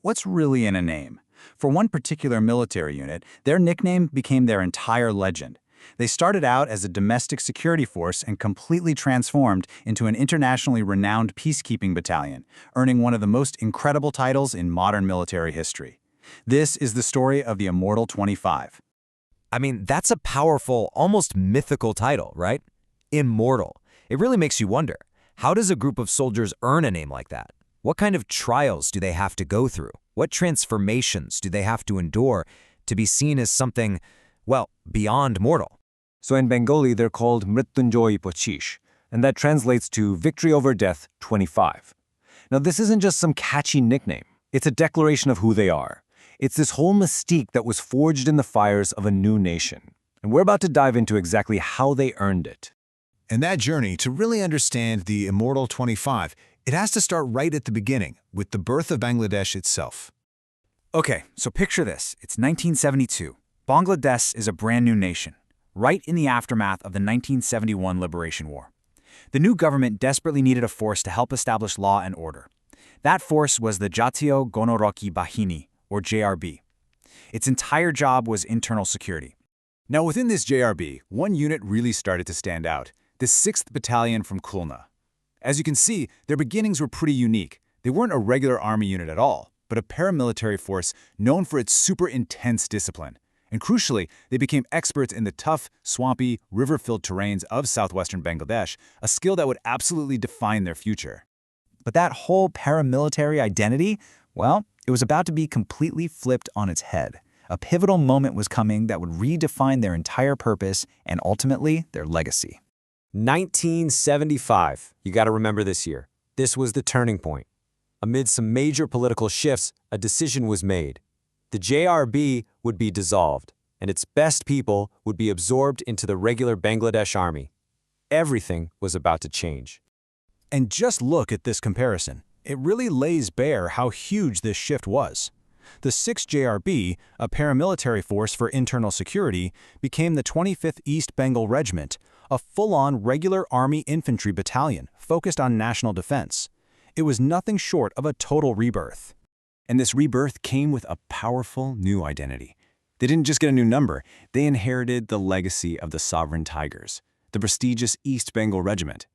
What's really in a name? For one particular military unit, their nickname became their entire legend. They started out as a domestic security force and completely transformed into an internationally renowned peacekeeping battalion, earning one of the most incredible titles in modern military history. This is the story of the Immortal 25. I mean, that's a powerful, almost mythical title, right? Immortal. It really makes you wonder, how does a group of soldiers earn a name like that? What kind of trials do they have to go through? What transformations do they have to endure to be seen as something, well, beyond mortal? So in Bengali, they're called Mritunjoyee Pochish, and that translates to Victory Over Death 25. Now, this isn't just some catchy nickname. It's a declaration of who they are. It's this whole mystique that was forged in the fires of a new nation. And we're about to dive into exactly how they earned it. And that journey, to really understand the Immortal 25, it has to start right at the beginning, with the birth of Bangladesh itself. Okay, so picture this. It's 1972. Bangladesh is a brand new nation, right in the aftermath of the 1971 Liberation War. The new government desperately needed a force to help establish law and order. That force was the Jatiyo Gonorokkhi Bahini, or JRB. Its entire job was internal security. Now within this JRB, one unit really started to stand out, the 6th Battalion from Khulna. As you can see, their beginnings were pretty unique. They weren't a regular army unit at all, but a paramilitary force known for its super intense discipline. And crucially, they became experts in the tough, swampy, river-filled terrains of southwestern Bangladesh, a skill that would absolutely define their future. But that whole paramilitary identity, well, it was about to be completely flipped on its head. A pivotal moment was coming that would redefine their entire purpose and ultimately their legacy. 1975. You got to remember this year. This was the turning point. Amid some major political shifts, a decision was made. The JRB would be dissolved, and its best people would be absorbed into the regular Bangladesh army. Everything was about to change. And just look at this comparison. It really lays bare how huge this shift was. The 6th JRB, a paramilitary force for internal security, became the 25th East Bengal Regiment, a full-on regular Army infantry battalion focused on national defense. It was nothing short of a total rebirth. And this rebirth came with a powerful new identity. They didn't just get a new number, they inherited the legacy of the sovereign tigers, the prestigious East Bengal Regiment.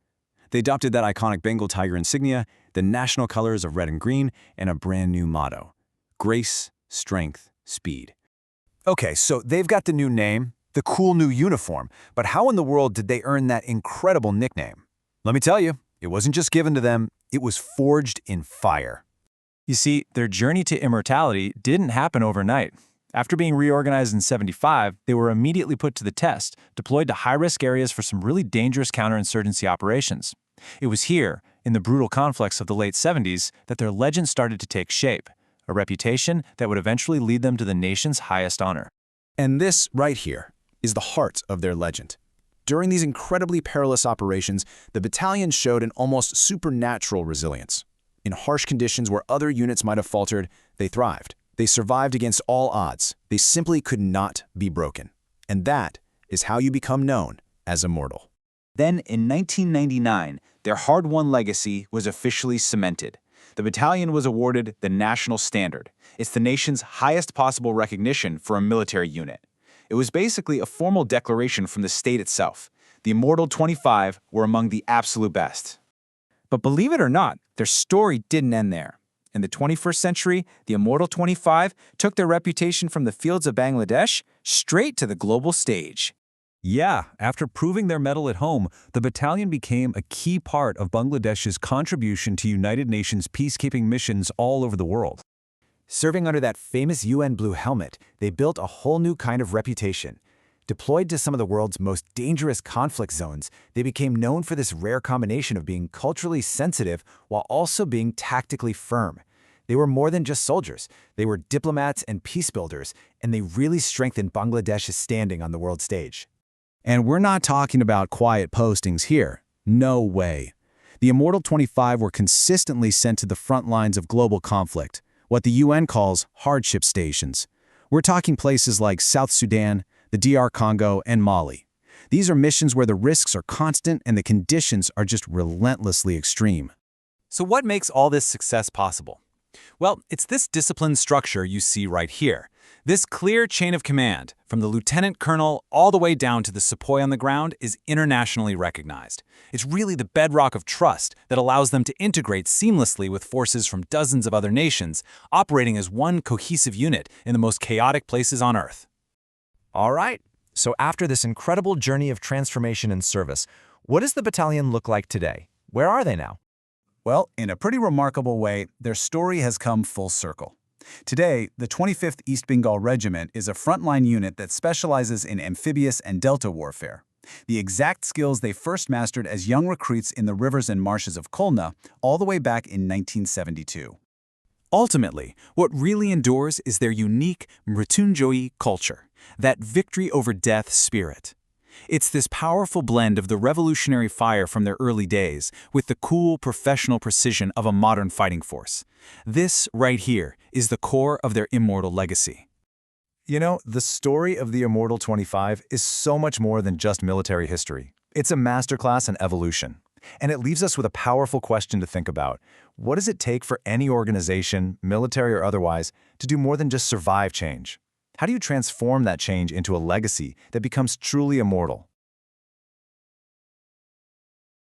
They adopted that iconic Bengal Tiger insignia, the national colors of red and green, and a brand new motto: grace, strength, speed. Okay, so they've got the new name, the cool new uniform, but how in the world did they earn that incredible nickname? Let me tell you, it wasn't just given to them, it was forged in fire. You see, their journey to immortality didn't happen overnight. After being reorganized in '75, they were immediately put to the test, deployed to high-risk areas for some really dangerous counterinsurgency operations. It was here, in the brutal conflicts of the late '70s, that their legend started to take shape, a reputation that would eventually lead them to the nation's highest honor. And this, right here, is the heart of their legend. During these incredibly perilous operations, the battalion showed an almost supernatural resilience. In harsh conditions where other units might have faltered, they thrived. They survived against all odds. They simply could not be broken. And that is how you become known as immortal. Then, in 1999, their hard-won legacy was officially cemented. The battalion was awarded the National Standard. It's the nation's highest possible recognition for a military unit. It was basically a formal declaration from the state itself. The Immortal 25 were among the absolute best. But believe it or not, their story didn't end there. In the 21st century, the Immortal 25 took their reputation from the fields of Bangladesh straight to the global stage. Yeah, after proving their mettle at home, the battalion became a key part of Bangladesh's contribution to United Nations peacekeeping missions all over the world. Serving under that famous UN blue helmet, they built a whole new kind of reputation. Deployed to some of the world's most dangerous conflict zones, they became known for this rare combination of being culturally sensitive while also being tactically firm. They were more than just soldiers. They were diplomats and peace builders, and they really strengthened Bangladesh's standing on the world stage. And we're not talking about quiet postings here. No way. The Immortal 25 were consistently sent to the front lines of global conflict, what the UN calls hardship stations. We're talking places like South Sudan, the DR Congo, and Mali. These are missions where the risks are constant and the conditions are just relentlessly extreme. So what makes all this success possible? Well, it's this disciplined structure you see right here. This clear chain of command, from the lieutenant colonel all the way down to the sepoy on the ground, is internationally recognized. It's really the bedrock of trust that allows them to integrate seamlessly with forces from dozens of other nations, operating as one cohesive unit in the most chaotic places on Earth. All right. So after this incredible journey of transformation and service, what does the battalion look like today? Where are they now? Well, in a pretty remarkable way, their story has come full circle. Today, the 25th East Bengal Regiment is a frontline unit that specializes in amphibious and delta warfare, the exact skills they first mastered as young recruits in the rivers and marshes of Khulna all the way back in 1972. Ultimately, what really endures is their unique Mritunjoyee culture, that victory over death spirit. It's this powerful blend of the revolutionary fire from their early days with the cool, professional precision of a modern fighting force. This, right here, is the core of their immortal legacy. You know, the story of the Immortal 25 is so much more than just military history. It's a masterclass in evolution. And it leaves us with a powerful question to think about. What does it take for any organization, military or otherwise, to do more than just survive change? How do you transform that change into a legacy that becomes truly immortal?